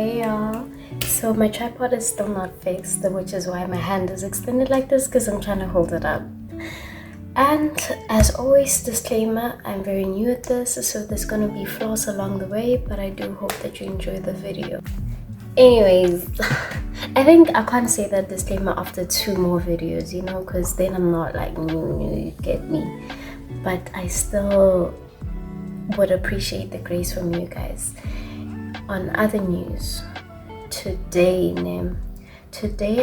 Hey y'all, so my tripod is still not fixed, which is why my hand is extended like this because I'm trying to hold it up. And as always, disclaimer, I'm very new at this, so there's gonna be flaws along the way, but I do hope that you enjoy the video. Anyways, I think I can't say that disclaimer after 2 more videos, you know, because then I'm not like new, you get me. But I still would appreciate the grace from you guys. On other news, today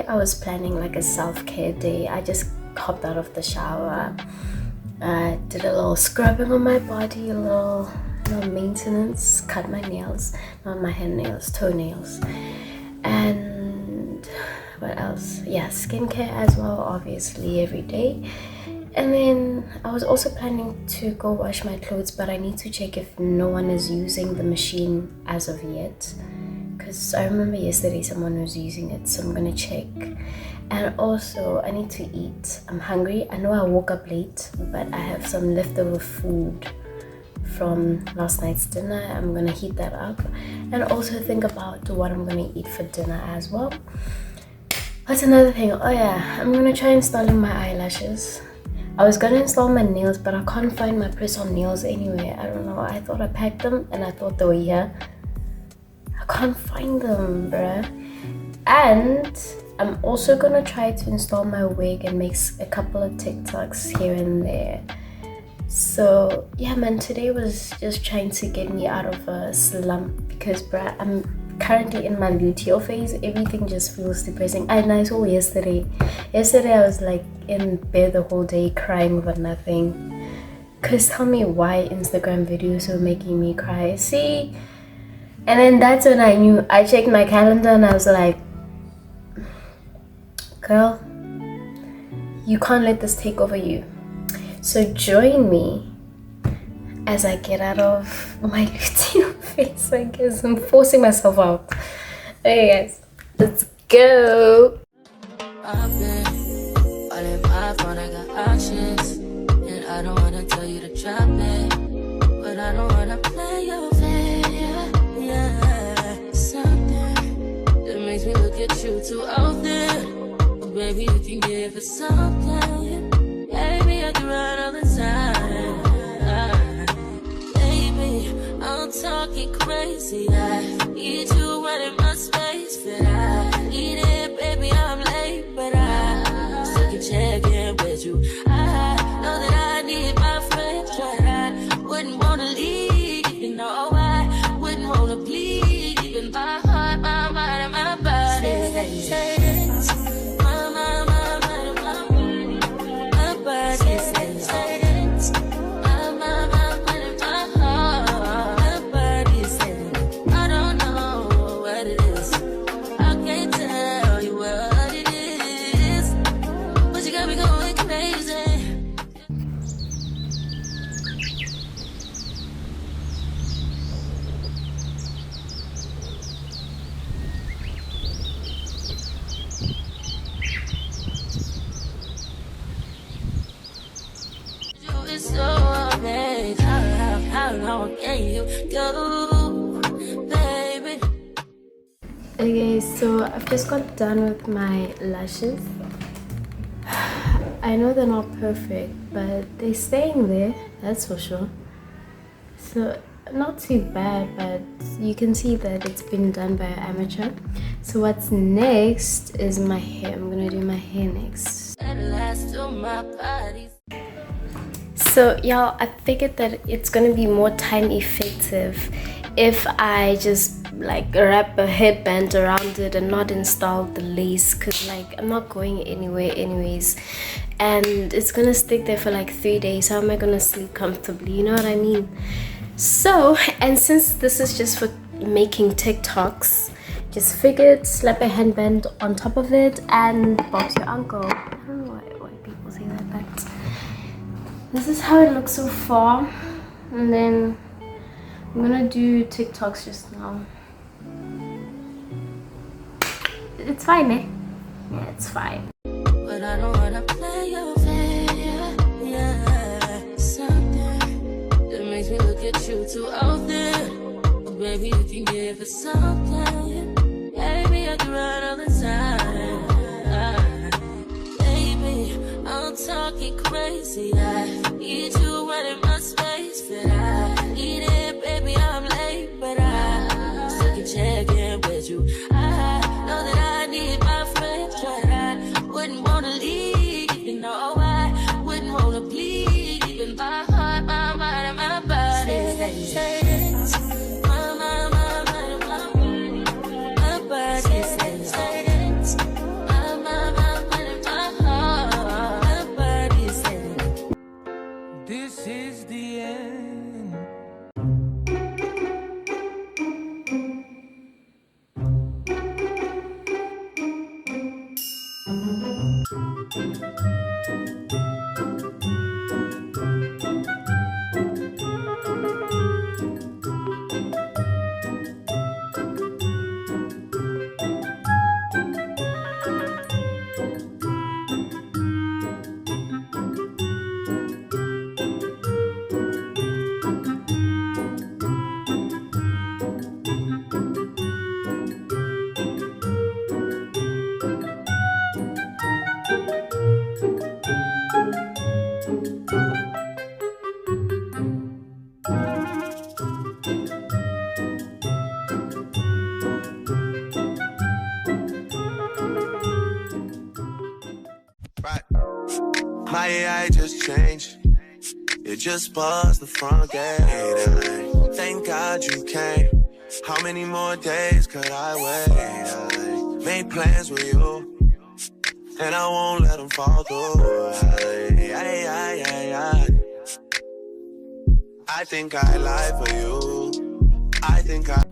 I was planning like a self-care day. I just hopped out of the shower, did a little scrubbing on my body, a little maintenance, cut my nails, not my hand nails, toenails, and what else? Yeah, skincare as well, obviously every day. And then I was also planning to go wash my clothes, but I need to check if no one is using the machine as of yet, because I remember yesterday someone was using it, so I'm gonna check. And also I need to eat. I'm hungry. I know I woke up late, but I have some leftover food from last night's dinner. I'm gonna heat that up and also think about what I'm gonna eat for dinner as well. What's another thing? Oh yeah, I'm gonna try installing my eyelashes. I was gonna install my nails, but I can't find my press-on nails anywhere. I don't know. I thought I packed them and I thought they were here. I can't find them, bruh. And I'm also gonna try to install my wig and make a couple of TikToks here and there. So yeah, man, today was just trying to get me out of a slump because, bruh, I'm currently in my luteal phase. Everything just feels depressing. And I saw yesterday I was like in bed the whole day crying over nothing. Cause tell me why Instagram videos were making me cry. See, and then that's when I knew. I checked my calendar and I was like, girl, you can't let this take over you. So join me as I get out of my luteal phase. I guess I'm forcing myself out. Okay guys, let's go. I've been all in my phone, I got options, and I don't wanna tell you to drop it, but I don't wanna play your fair. Yeah, something that makes me look at you too often. But baby, you can give it something. Baby, I can run all the time. Baby, I'm talking crazy. I need you running my space, but I need it, baby. I'm late, but I still can check in with you. I know that I need my friends, but I wouldn't wanna leave. You know, I wouldn't wanna bleed. Even my heart, my mind, and my body. Stay. How long can you go, baby? Okay, so I've just got done with my lashes. I know they're not perfect, but they're staying there, that's for sure. So not too bad, but you can see that it's been done by an amateur. So what's next is my hair. I'm gonna do my hair next. So y'all, I figured that it's gonna be more time effective if I just like wrap a headband around it and not install the lace, because like I'm not going anywhere anyways, and it's gonna stick there for like 3 days. How am I gonna sleep comfortably, you know what I mean? So, and since this is just for making TikToks, just figured slap a headband on top of it and box your uncle. I don't know why people say that, but this is how it looks so far. And then I'm gonna do TikToks just now. It's fine, eh? Yeah, it's fine. But I don't wanna play your fair. Yeah, something that makes me look at you too often. baby, if you give it something, baby, I can run all the time. Baby, I'm talking crazy. I need you right in my space, but I need it, baby, I'm late, but I still can check in with you. I know that I need my friends, but I wouldn't wanna leave, you know, I wouldn't wanna bleed, even my heart, my mind, and my body. Say it, my mind, and my body, my body. Say it, my mind, and my heart, my body. Say it. This is the end. Right. My AI just changed. It just buzzed the front gate. I thank God you came. How many more days could I wait? I made plans with you, and I won't let them fall through. I think I lie for you. I think I.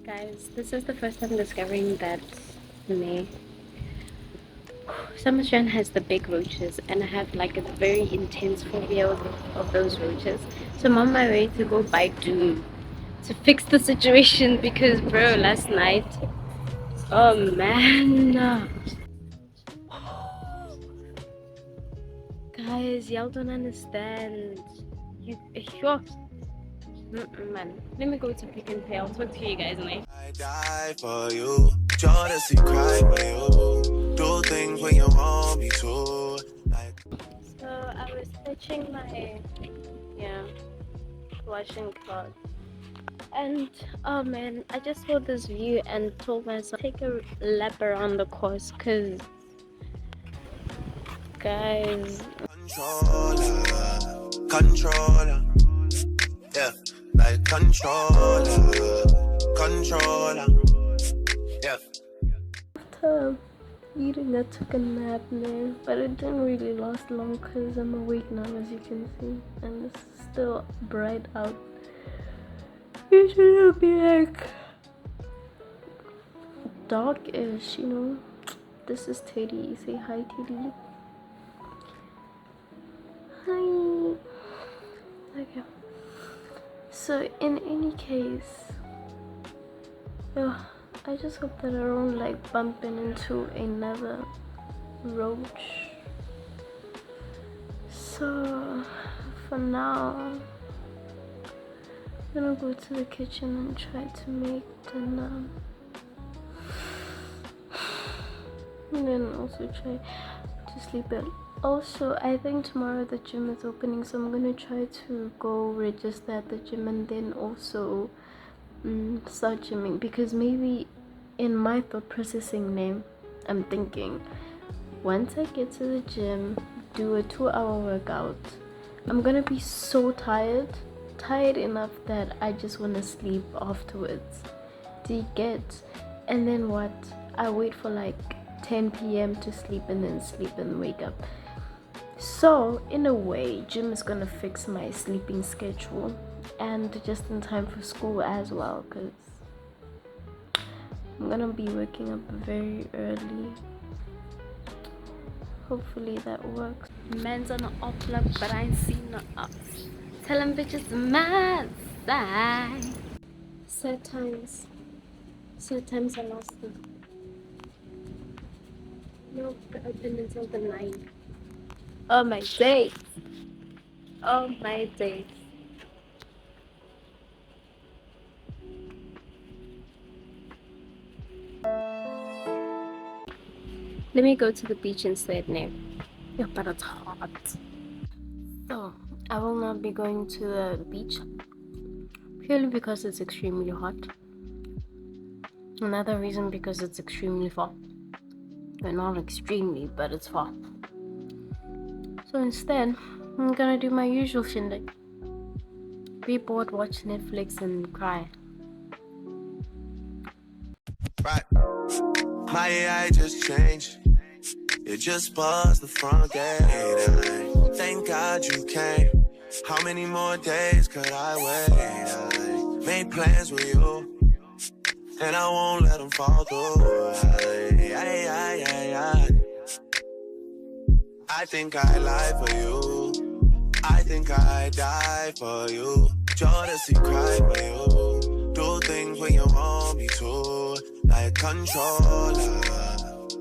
Guys, this is the first time discovering that me. Summerstrand has the big roaches, and I have like a very intense phobia of those roaches. So I'm on my way to go buy Doom to fix the situation because, bro, last night, oh man, guys, y'all don't understand. Sure. Man, let me go to Pick and Pay. I'll talk to you guys later. I die for you. Jealousy cry for you. Do things when you want me to. Like. So I was touching my washing cloth, and oh man, I just saw this view and told myself take a lap around the course, cause guys, Controller, yeah, like controller, yeah. after eating I took a nap, man, but it didn't really last long because I'm awake now, as you can see, and it's still bright out. Usually it'll be like dark-ish, you know. This is Teddy. Say hi, Teddy. Hi. Okay. So in any case, I just hope that I don't like bumping into another roach. So for now, I'm gonna go to the kitchen and try to make dinner, and then also try to sleep early. Also, I think tomorrow the gym is opening, so I'm gonna try to go register at the gym and then also start gymming, because maybe in my thought processing name, I'm thinking once I get to the gym, do a 2-hour workout, I'm gonna be so tired enough that I just want to sleep afterwards. Do you get? And then what? I wait for like 10 p.m. to sleep and then wake up. So in a way, gym is gonna fix my sleeping schedule, and just in time for school as well, because I'm gonna be waking up very early. Hopefully that works. Man's on the up look, but I ain't seen no ups. Tell them bitches my side. Sad times I lost them. No, open until the 9th. Oh my days. Oh my days. Let me go to the beach instead now. Yeah, but it's hot. So, I will not be going to the beach purely because it's extremely hot. Another reason because it's extremely far. Well, not extremely, but it's far. So instead, I'm gonna do my usual shindig. Be bored, watch Netflix, and cry. Right. My AI just changed. It just buzzed the front gate. Thank God you came. How many more days could I wait? I made plans with you, and I won't let them fall through. I think I lie for you. I think I die for you. Jealousy cry for you. Do things when you want me to. Like controller.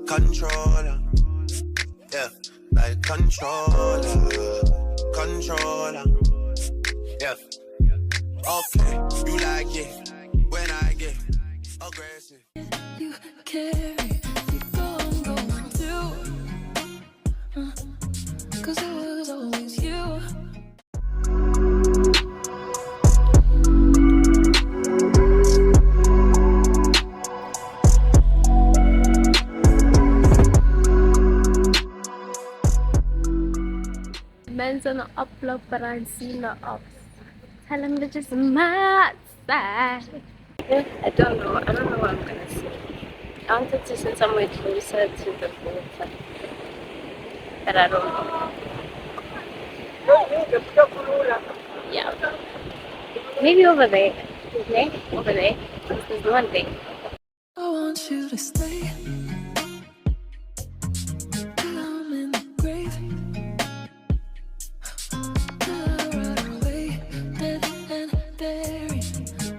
Controller. Yeah. Like controller. Controller. Yeah. Okay. You like it when I get aggressive. You carry, you go and go too. 'Cause it was always you. Man's gonna upload, but I see no ups. Tell him to just my side. I don't know. I don't know what I'm gonna see. I wanted to sit somewhere closer to the water, but I don't know. Yeah, maybe over there. Okay, over there. There's one thing. I want you to stay. Till I'm in the grave. Till I rot away, dead and buried.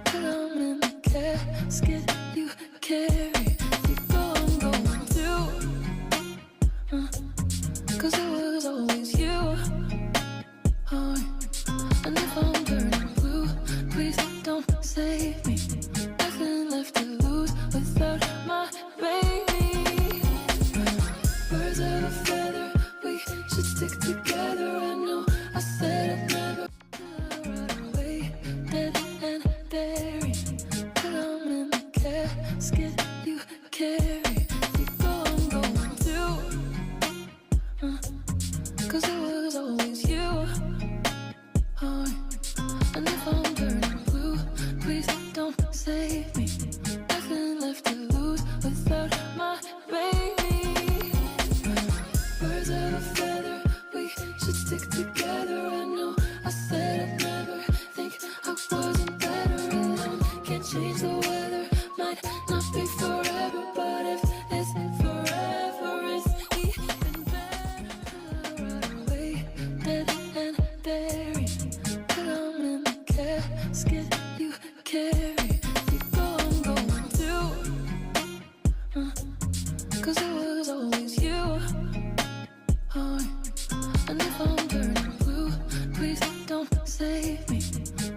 Till I'm in the casket you carry. You go and go too. 'Cause it was always you. Oh, and if I'm burning blue, please don't save me. Nothing left to lose without my baby. Birds of a feather, we should stick together. I know I said it never. Till I rot away, dead and buried. Till I'm in the casket you carry. You go and go too. 'Cause it was always you. Oh, and if I'm burning blue, please don't save me. Nothing left to lose without my baby. Birds of a feather, we should stick together. I know I said I'd never think I wasn't better alone. Can't change the weather, might not be forever, but if it's forever, it's even better. Till I rot away, dead and buried. Till I'm in the casket you carry. You go and go too. 'Cause it was always you. Oh, and if I'm burning blue, please don't save me.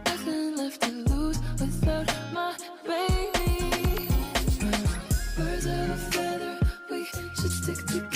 Nothing left to lose without my baby. Birds of a feather, we should stick together.